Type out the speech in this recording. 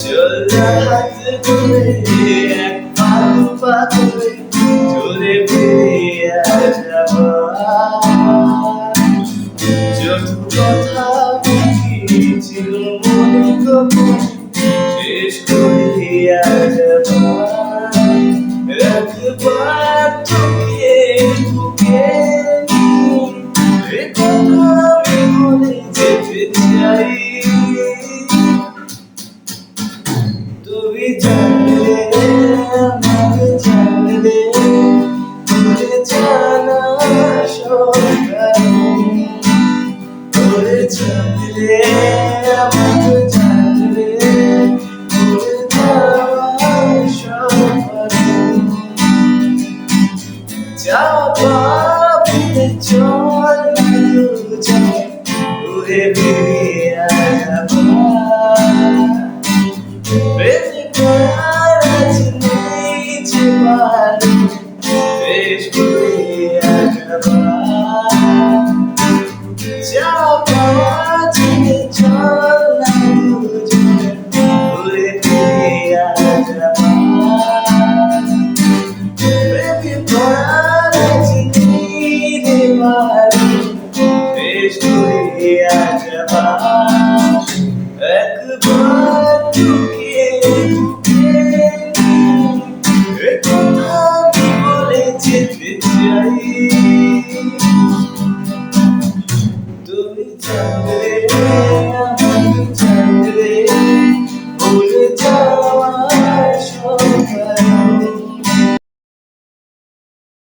চোরা হাত ধরে এক পালু পাথরে চলে ফিরে যাব যত কথা ছিল মনে গোপন শেষ করিয়া যাব একবার তোকে বুকে নিয়ে কথা আমি বলে যেতে চাই তুমি জানলে আমাকে জানলে ভুলে জানা সকাল ভুলে জানলে আমাকে জানলে ভুলে যাওয়া সকাল যাওয়া ভুলে চল দুজন ঘুরে ফিরে আসবো একবার